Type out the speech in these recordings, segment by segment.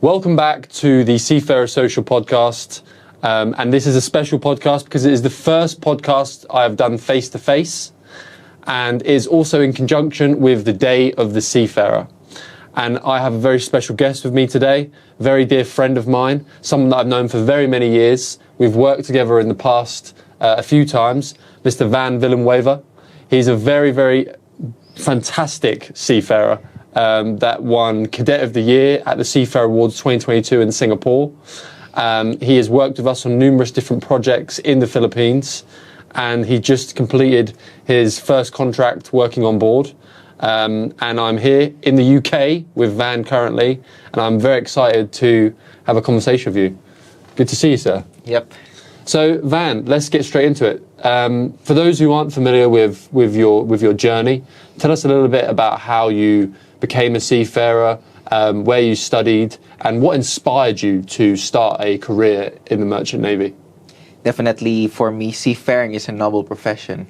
Welcome back to the Seafarer Social Podcast. And this is a special podcast because it is the first podcast I have done face-to-face and is also in conjunction with the Day of the Seafarer. And I have a very special guest with me today, a very dear friend of mine, someone that I've known for very many years. We've worked together in the past a few times, Mr. Van Villanueva. He's a very, very fantastic seafarer that won Cadet of the Year at the Seafarer Awards 2022 in Singapore. He has worked with us on numerous different projects in the Philippines, and he just completed his first contract working on board. And I'm here in the UK with Van currently, and I'm very excited to have a conversation with you. Good to see you, sir. Yep. So, Van, let's get straight into it. For those who aren't familiar with your journey, tell us a little bit about how you became a seafarer, where you studied, and what inspired you to start a career in the Merchant Navy. Definitely, for me, seafaring is a noble profession.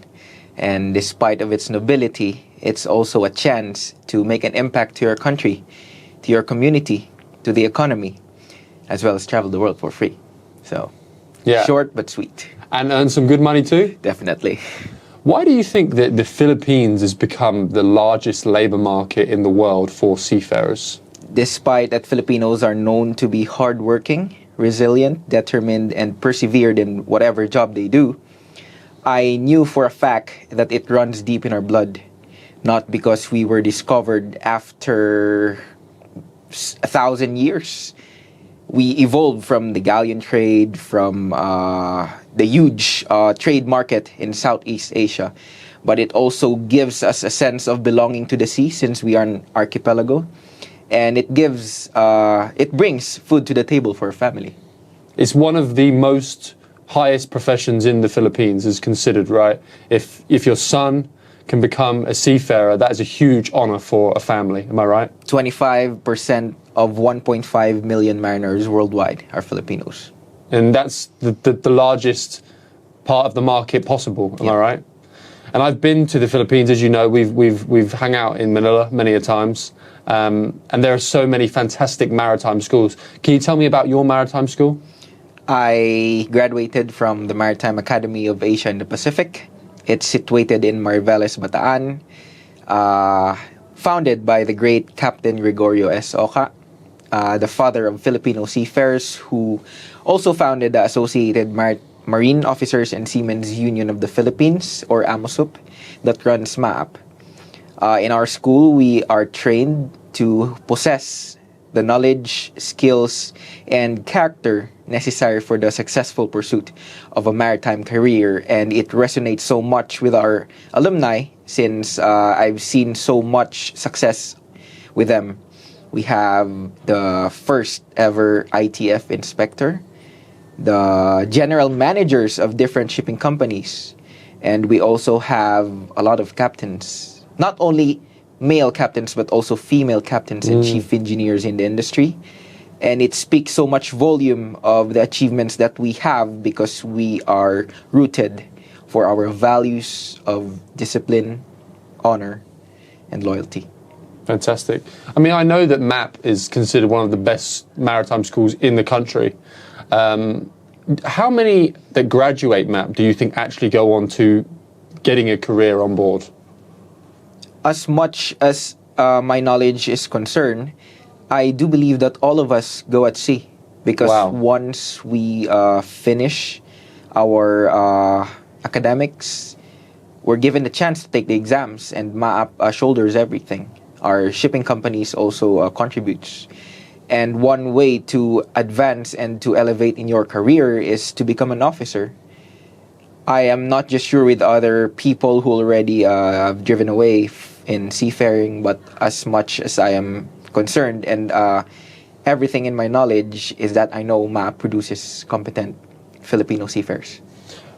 And despite of its nobility, it's also a chance to make an impact to your country, to your community, to the economy, as well as travel the world for free. So, yeah. Short but sweet. And earn some good money too? Definitely. Why do you think that the Philippines has become the largest labor market in the world for seafarers? Despite that Filipinos are known to be hardworking, resilient, determined, and persevered in whatever job they do, I knew for a fact that it runs deep in our blood. Not because we were discovered after 1,000 years. We evolved from the galleon trade, from the huge trade market in Southeast Asia. But it also gives us a sense of belonging to the sea since we are an archipelago. And it brings food to the table for a family. It's one of the most highest professions in the Philippines is considered, right? If your son can become a seafarer, that is a huge honor for a family. Am I right? 25% of 1.5 million mariners worldwide are Filipinos. And that's the largest part of the market possible. Am I right? And I've been to the Philippines, as you know. We've hung out in Manila many a times, and there are so many fantastic maritime schools. Can you tell me about your maritime school? I graduated from the Maritime Academy of Asia in the Pacific. It's situated in Mariveles, Bataan, founded by the great Captain Gregorio S. Oca, the father of Filipino seafarers, who also founded the Associated Marine Officers and Seamen's Union of the Philippines, or AMOSUP, that runs MAAP. In our school, we are trained to possess the knowledge, skills, and character necessary for the successful pursuit of a maritime career. And it resonates so much with our alumni since I've seen so much success with them. We have the first ever ITF inspector, the general managers of different shipping companies, and we also have a lot of captains. Not only male captains, but also female captains and chief engineers in the industry. And it speaks so much volume of the achievements that we have because we are rooted for our values of discipline, honor, and loyalty. Fantastic. I mean, I know that MAAP is considered one of the best maritime schools in the country. How many that graduate MAAP do you think actually go on to getting a career on board? As much as my knowledge is concerned, I do believe that all of us go at sea because once we finish our academics, we're given the chance to take the exams, and MAAP shoulders everything. Our shipping companies also contributes. And one way to advance and to elevate in your career is to become an officer. I am not just sure with other people who already have driven away in seafaring, but as much as I am concerned and everything in my knowledge is that I know MAAP produces competent Filipino seafarers.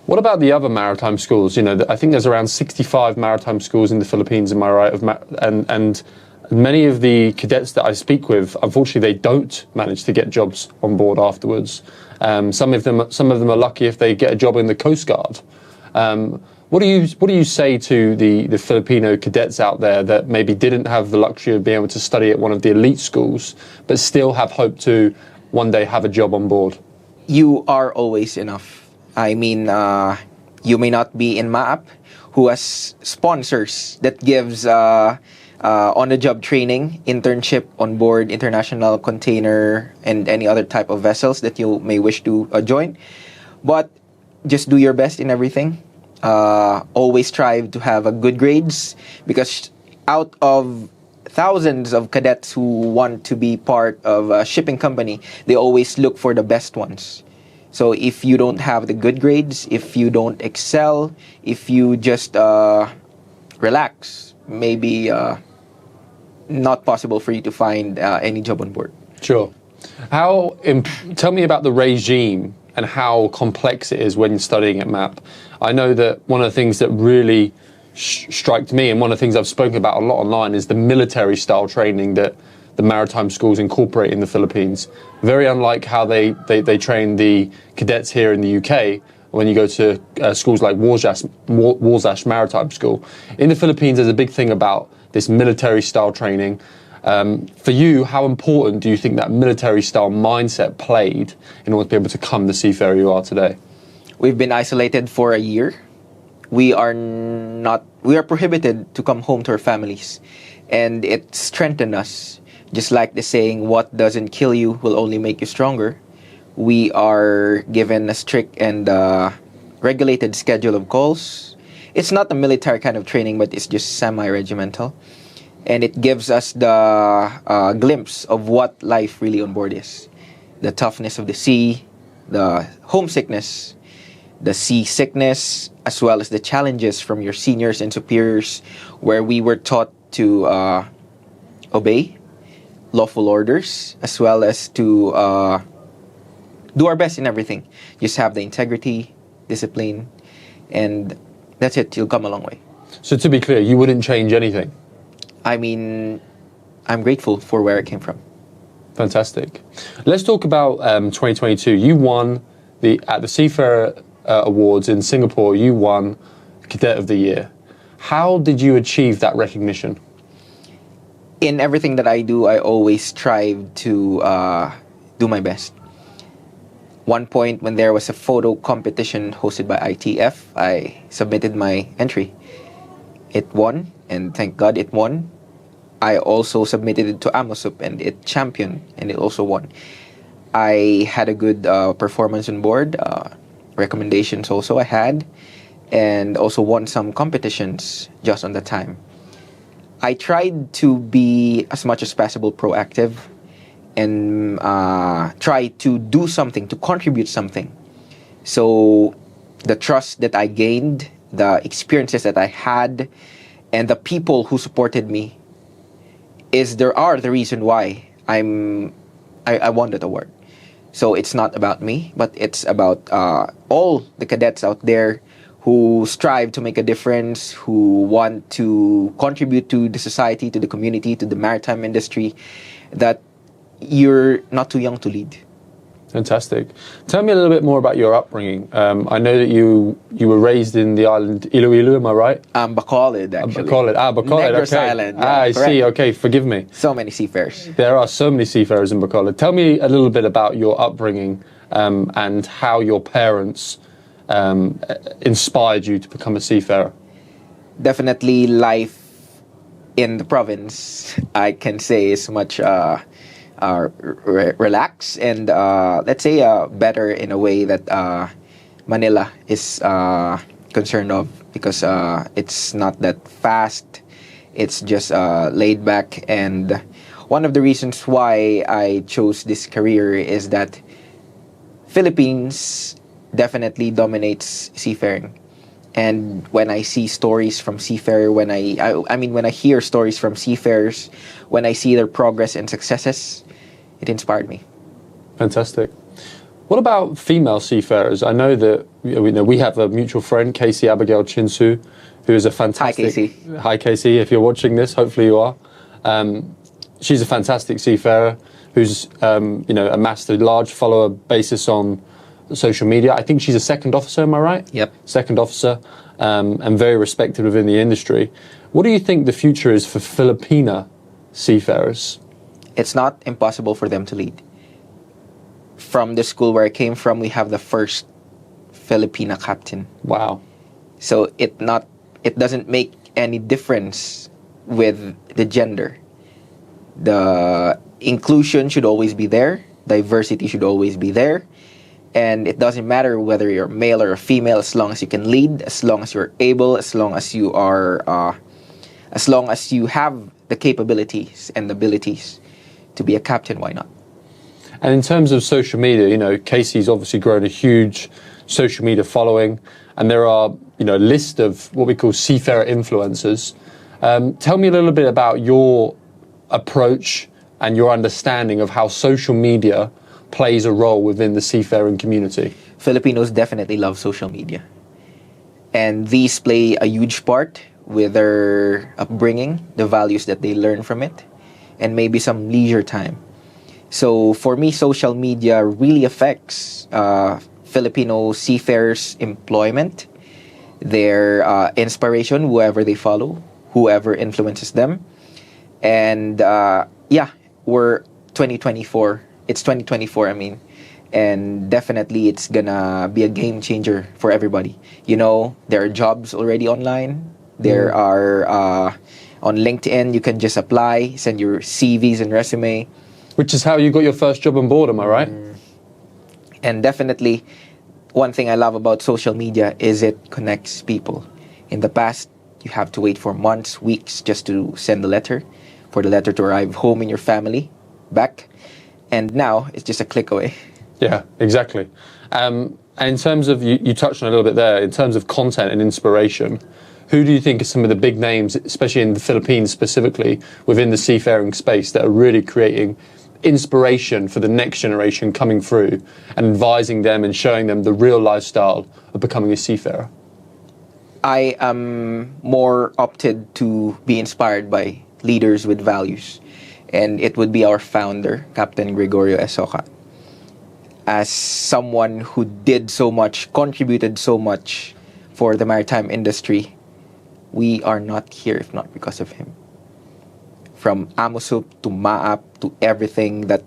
What about the other maritime schools? You know, I think there's around 65 maritime schools in the Philippines, am I right? And many of the cadets that I speak with, unfortunately, they don't manage to get jobs on board afterwards. Some of them are lucky if they get a job in the Coast Guard. What do you say to the Filipino cadets out there that maybe didn't have the luxury of being able to study at one of the elite schools, but still have hope to one day have a job on board? You are always enough. I mean, you may not be in MAAP, who has sponsors that gives on-the-job training, internship on board international container and any other type of vessels that you may wish to join. But just do your best in everything. Always strive to have a good grades, because out of thousands of cadets who want to be part of a shipping company, they always look for the best ones. So if you don't have the good grades, if you don't excel, if you just relax, maybe not possible for you to find any job on board. Sure. Tell me about the regime and how complex it is when studying at MAAP. I know that one of the things that really struck me, and one of the things I've spoken about a lot online, is the military style training that the maritime schools incorporate in the Philippines. Very unlike how they train the cadets here in the UK when you go to schools like Warsash Maritime School. In the Philippines, there's a big thing about this military style training. For you, how important do you think that military style mindset played in order to be able to become the seafarer you are today? We've been isolated for a year. We are prohibited to come home to our families, and it strengthened us. Just like the saying, what doesn't kill you will only make you stronger. We are given a strict and regulated schedule of calls. It's not a military kind of training, but it's just semi-regimental. And it gives us the glimpse of what life really on board is. The toughness of the sea, the homesickness, the seasickness, as well as the challenges from your seniors and superiors, where we were taught to obey lawful orders, as well as to do our best in everything. Just have the integrity, discipline, and that's it. You'll come a long way. So to be clear, you wouldn't change anything? I mean, I'm grateful for where it came from. Fantastic. Let's talk about 2022. You won at the Seafarer Awards in Singapore. You won Cadet of the Year. How did you achieve that recognition? In everything that I do, I always strive to do my best. One point when there was a photo competition hosted by ITF, I submitted my entry. It won, and thank God it won. I also submitted it to AMOSUP, and it championed, and it also won. I had a good performance on board, recommendations also I had, and also won some competitions just on the time. I tried to be as much as possible proactive and try to do something, to contribute something. So the trust that I gained, the experiences that I had, and the people who supported me are the reason why I won that award. So it's not about me, but it's about all the cadets out there who strive to make a difference, who want to contribute to the society, to the community, to the maritime industry, that you're not too young to lead. Fantastic. Tell me a little bit more about your upbringing. I know that you were raised in the island Iloilo, am I right? Bacolod, actually. Bacolod, Negros okay. Island. Yeah, I see, okay, forgive me. So many seafarers. There are so many seafarers in Bacolod. Tell me a little bit about your upbringing and how your parents inspired you to become a seafarer. Definitely life in the province, I can say, is much relaxed and let's say better in a way that Manila is concerned of, because it's not that fast. It's just laid back, and one of the reasons why I chose this career is that Philippines definitely dominates seafaring. And when I see stories from seafarers, when I hear stories from seafarers, when I see their progress and successes, it inspired me. Fantastic. What about female seafarers? I know that we have a mutual friend, Casey Abigail Chinsu, who is a fantastic... Hi, Casey. Hi, Casey. If you're watching this, hopefully you are. She's a fantastic seafarer who's amassed a large follower basis on social media. I think she's a second officer, am I right? Yep. Second officer, and very respected within the industry. What do you think the future is for Filipina seafarers? It's not impossible for them to lead. From the school where I came from, we have the first Filipina captain. Wow. So it doesn't make any difference with the gender. The inclusion should always be there. Diversity should always be there. And it doesn't matter whether you're male or a female, as long as you can lead, as long as you're able, as long as you have the capabilities and abilities to be a captain, why not? And in terms of social media, Casey's obviously grown a huge social media following, and there are, a list of what we call seafarer influencers. Tell me a little bit about your approach and your understanding of how social media plays a role within the seafaring community. Filipinos definitely love social media. And these play a huge part with their upbringing, the values that they learn from it, and maybe some leisure time. So for me, social media really affects Filipino seafarers' employment, their inspiration, whoever they follow, whoever influences them. And we're 2024. It's 2024, and definitely it's gonna be a game changer for everybody. There are jobs already online. There are on LinkedIn, you can just apply, send your CVs and resume. Which is how you got your first job on board, am I right? And definitely, one thing I love about social media is it connects people. In the past, you have to wait for months, weeks just to send a letter, for the letter to arrive home in your family, back. And now, it's just a click away. Yeah, exactly. And in terms of, you touched on a little bit there, in terms of content and inspiration, who do you think are some of the big names, especially in the Philippines specifically, within the seafaring space that are really creating inspiration for the next generation coming through and advising them and showing them the real lifestyle of becoming a seafarer? I am more opted to be inspired by leaders with values. And it would be our founder, Captain Gregorio Esoca. As someone who did so much, contributed so much for the maritime industry, we are not here if not because of him. From AMOSUP to MAAP to everything that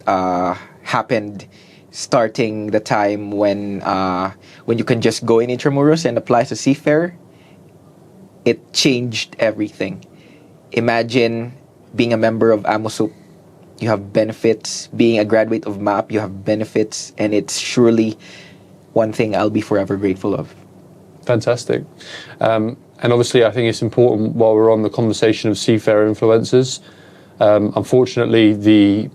happened, starting the time when you can just go in Intramuros and apply as a seafarer, it changed everything. Imagine being a member of AMOSUP, you have benefits. Being a graduate of MAAP, you have benefits. And it's surely one thing I'll be forever grateful of. Fantastic. And obviously, I think it's important while we're on the conversation of seafarer influencers. Unfortunately, the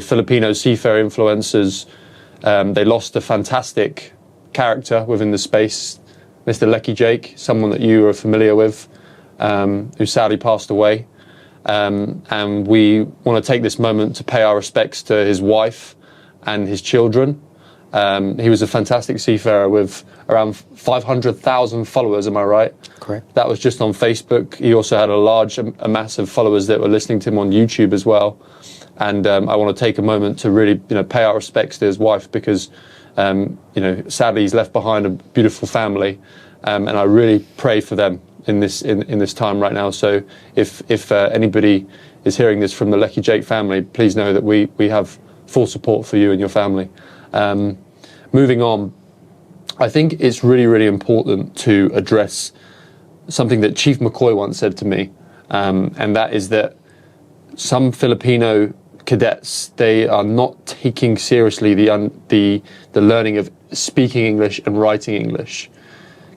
Filipino seafarer influencers, they lost a fantastic character within the space, Mr. Lecky Jake, someone that you are familiar with, who sadly passed away. And we want to take this moment to pay our respects to his wife and his children. He was a fantastic seafarer with around 500,000 followers, am I right? Correct. That was just on Facebook. He also had a massive followers that were listening to him on YouTube as well. And I want to take a moment to really, pay our respects to his wife because, sadly he's left behind a beautiful family. And I really pray for them in this time right now. So if anybody is hearing this from the Lecky Jake family, please know that we have full support for you and your family. Moving on, I think it's really, really important to address something that Chief McCoy once said to me, and that is that some Filipino cadets, they are not taking seriously the learning of speaking English and writing English.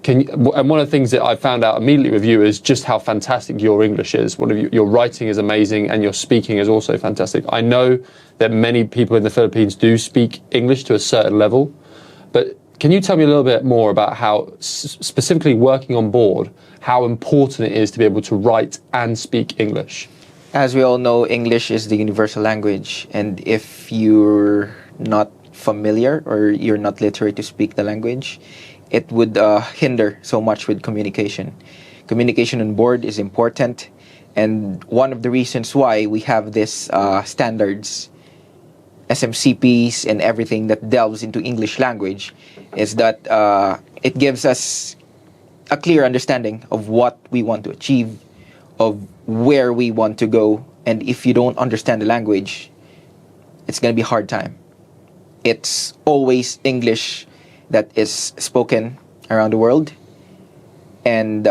And one of the things that I found out immediately with you is just how fantastic your English is. Your writing is amazing and your speaking is also fantastic. I know that many people in the Philippines do speak English to a certain level, but can you tell me a little bit more about how, specifically working on board, how important it is to be able to write and speak English? As we all know, English is the universal language, and if you're not familiar or you're not literate to speak the language, it would hinder so much with communication. Communication on board is important, and one of the reasons why we have this standards SMCPs and everything that delves into English language is that it gives us a clear understanding of what we want to achieve, of where we want to go. And if you don't understand the language, it's going to be a hard time. It's always English that is spoken around the world. And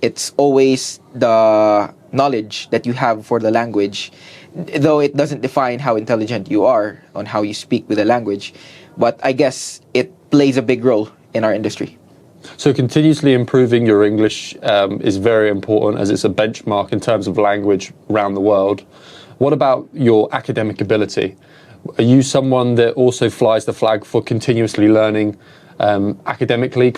it's always the knowledge that you have for the language, though it doesn't define how intelligent you are on how you speak with the language. But I guess it plays a big role in our industry. So continuously improving your English is very important, as it's a benchmark in terms of language around the world. What about your academic ability? Are you someone that also flies the flag for continuously learning academically,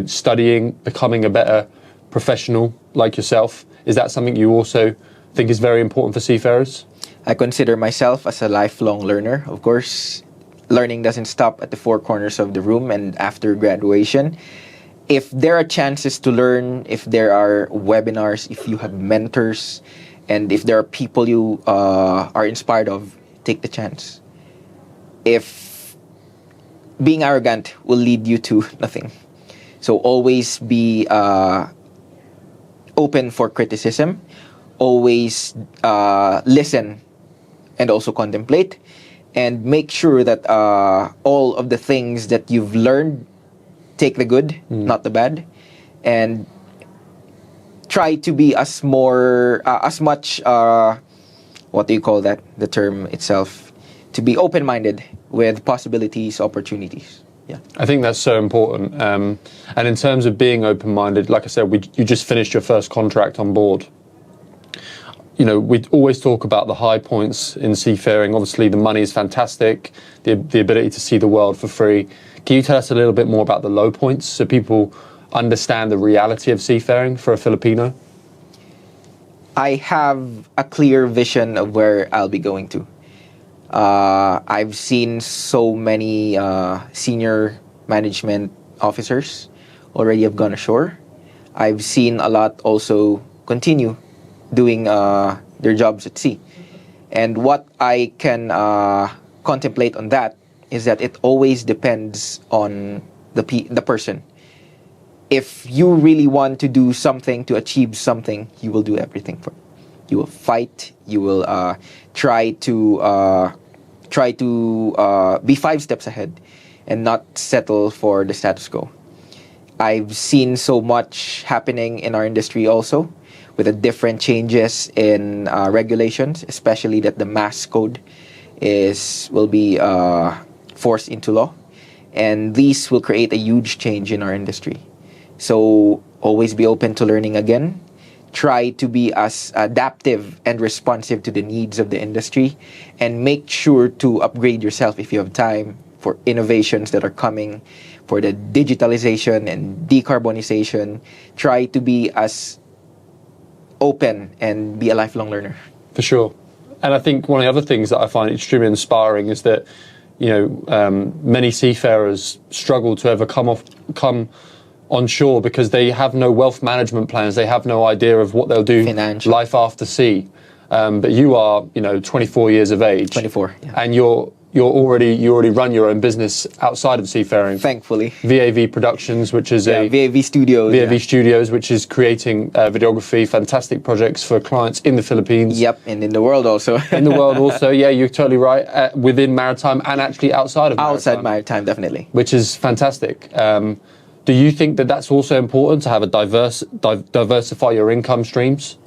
studying, becoming a better professional like yourself? Is that something you also think is very important for seafarers? I consider myself as a lifelong learner. Of course, learning doesn't stop at the four corners of the room and after graduation. If there are chances to learn, if there are webinars, if you have mentors, and if there are people you are inspired of, take the chance. If being arrogant will lead you to nothing. So always be open for criticism. Always listen and also contemplate. And make sure that all of the things that you've learned, take the good, not the bad. And try to be as much, what do you call that, the term itself, to be open-minded with possibilities, opportunities. Yeah, I think that's so important. And in terms of being open-minded, like I said, you just finished your first contract on board. We always talk about the high points in seafaring. Obviously, the money is fantastic, the ability to see the world for free. Can you tell us a little bit more about the low points so people understand the reality of seafaring for a Filipino? I have a clear vision of where I'll be going to. I've seen so many senior management officers already have gone ashore. I've seen a lot also continue doing their jobs at sea. And what I can contemplate on that is that it always depends on the person. If you really want to do something, to achieve something, you will do everything for it. You will fight. You will try to be 5 steps ahead and not settle for the status quo. I've seen so much happening in our industry also, with the different changes in regulations, especially that the mass code will be forced into law, and these will create a huge change in our industry. So always be open to learning again. Try to be as adaptive and responsive to the needs of the industry, and make sure to upgrade yourself if you have time for innovations that are coming, for the digitalization and decarbonization. Try to be as open and be a lifelong learner. For sure. And I think one of the other things that I find extremely inspiring is that, many seafarers struggle to ever come on shore because they have no wealth management plans. They have no idea of what they'll do life after sea. But you are, 24 years of age. 24, yeah. And you already run your own business outside of seafaring. Thankfully. VAV Productions, which is VAV Studios. VAV Studios, which is creating videography, fantastic projects for clients in the Philippines. Yep, and in the world also. In the world also, yeah, you're totally right. Within maritime and actually outside of maritime. Outside maritime, definitely. Which is fantastic. Do you think that that's also important to have diversify your income streams?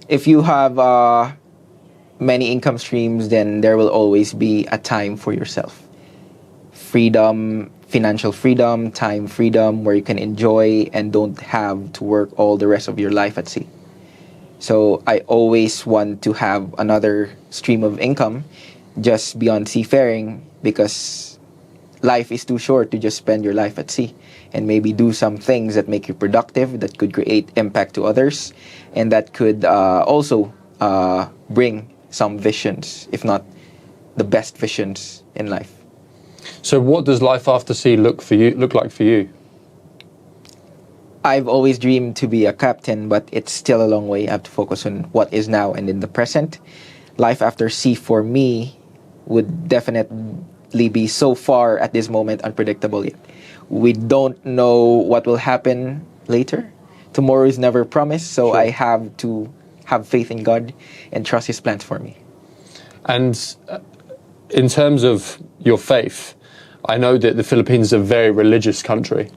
If you have many income streams, then there will always be a time for yourself. Freedom, financial freedom, time freedom, where you can enjoy and don't have to work all the rest of your life at sea. So I always want to have another stream of income just beyond seafaring, because life is too short to just spend your life at sea, and maybe do some things that make you productive, that could create impact to others, and that could also bring some visions, if not the best visions in life. So what does life after sea look like for you? I've always dreamed to be a captain, but it's still a long way. I have to focus on what is now and in the present. Life after sea for me would definitely be so far at this moment unpredictable yet. We don't know what will happen later. Tomorrow is never promised, so Sure. I have to have faith in God and trust His plans for me. And in terms of your faith, I know that the Philippines is a very religious country.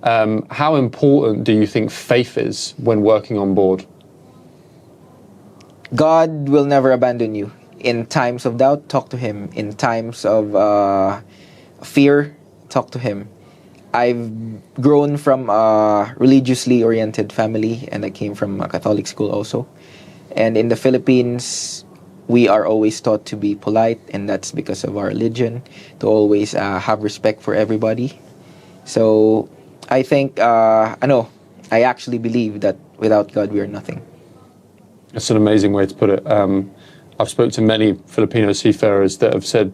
How important do you think faith is when working on board? God will never abandon you. In times of doubt, talk to Him. In times of fear, talk to Him. I've grown from a religiously oriented family, and I came from a Catholic school also. And in the Philippines, we are always taught to be polite, and that's because of our religion, to always have respect for everybody. So I think, I actually believe that without God, we are nothing. That's an amazing way to put it. I've spoken to many Filipino seafarers that have said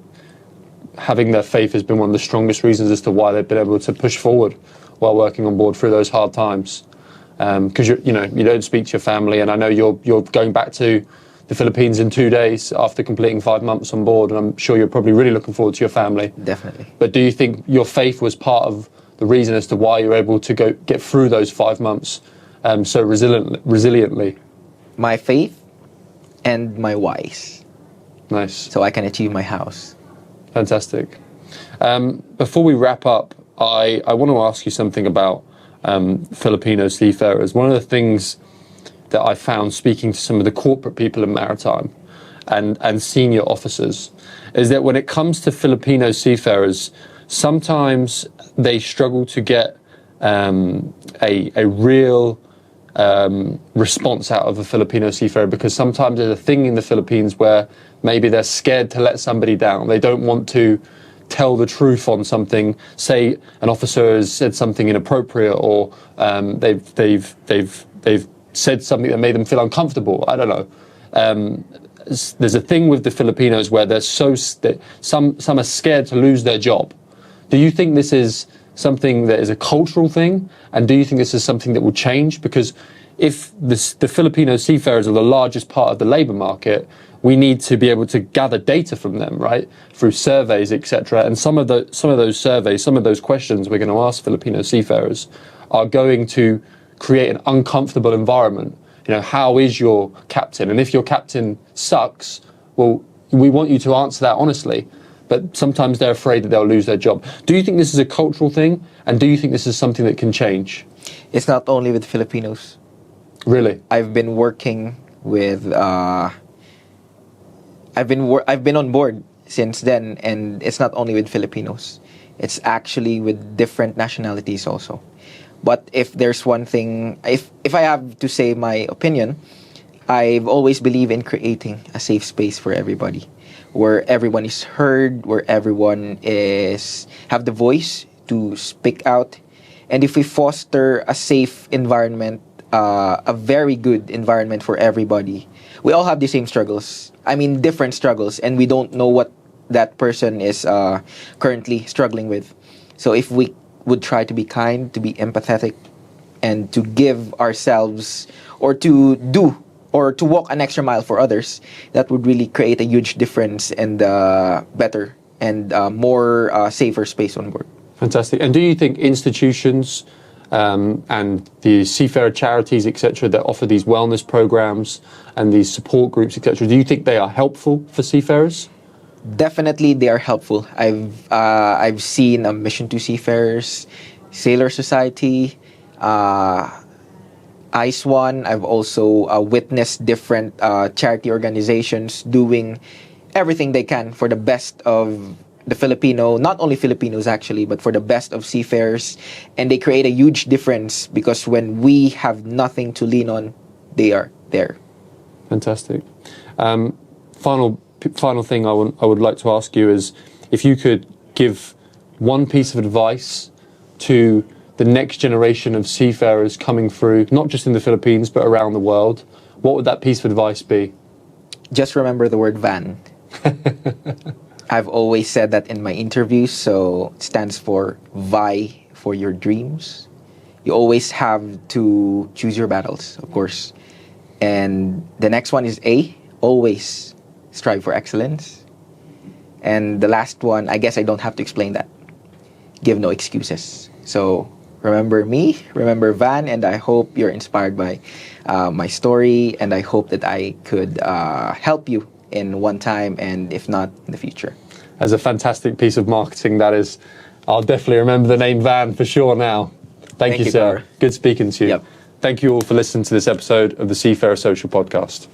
having their faith has been one of the strongest reasons as to why they've been able to push forward while working on board through those hard times. Because you don't speak to your family, and I know you're going back to the Philippines in 2 days after completing 5 months on board, and I'm sure you're probably really looking forward to your family. Definitely. But do you think your faith was part of the reason as to why you're able to get through those 5 months so resiliently? My faith and my whys, Nice. so I can achieve my house. Fantastic. Before we wrap up, I want to ask you something about Filipino seafarers. One of the things that I found speaking to some of the corporate people in maritime and senior officers is that when it comes to Filipino seafarers, sometimes they struggle to get a real response out of a Filipino seafarer, because sometimes there's a thing in the Philippines where maybe they're scared to let somebody down. They don't want to tell the truth on something. Say an officer has said something inappropriate, or they've said something that made them feel uncomfortable. I don't know. There's a thing with the Filipinos where some are scared to lose their job. Do you think this is something that is a cultural thing, and do you think this is something that will change? Because if the Filipino seafarers are the largest part of the labour market, we need to be able to gather data from them, right, through surveys, etc. And some of those surveys, some of those questions we're going to ask Filipino seafarers are going to create an uncomfortable environment. How is your captain? And if your captain sucks, well, we want you to answer that honestly. But sometimes they're afraid that they'll lose their job. Do you think this is a cultural thing? And do you think this is something that can change? It's not only with Filipinos. Really? I've been working with. I've been on board since then, and it's not only with Filipinos. It's actually with different nationalities also. But if there's one thing, if I have to say my opinion, I've always believed in creating a safe space for everybody, where everyone is heard, where everyone have the voice to speak out. And if we foster a safe environment, a very good environment for everybody, we all have the same struggles. I mean, different struggles, and we don't know what that person is currently struggling with. So if we would try to be kind, to be empathetic, and to give ourselves, or to do, or to walk an extra mile for others, that would really create a huge difference and better and more safer space on board. Fantastic. And do you think institutions and the seafarer charities, etc., that offer these wellness programs and these support groups, etc., do you think they are helpful for seafarers? Definitely, they are helpful. I've seen a Mission to Seafarers, Sailor Society, ICE One. I've also witnessed different charity organizations doing everything they can for the best of the Filipino, not only Filipinos actually, but for the best of seafarers. And they create a huge difference, because when we have nothing to lean on, they are there. Fantastic. Final thing I would like to ask you is if you could give one piece of advice to the next generation of seafarers coming through, not just in the Philippines, but around the world, what would that piece of advice be? Just remember the word van. I've always said that in my interviews, so it stands for vie for your dreams. You always have to choose your battles, of course. And the next one is A, always strive for excellence. And the last one, I guess I don't have to explain that. Give no excuses. So remember me, remember Van, and I hope you're inspired by my story, and I hope that I could help you in one time, and if not, in the future. As a fantastic piece of marketing, that is. I'll definitely remember the name Van for sure now. Thank you, sir. Gar. Good speaking to you. Yep. Thank you all for listening to this episode of the Seafarer Social Podcast.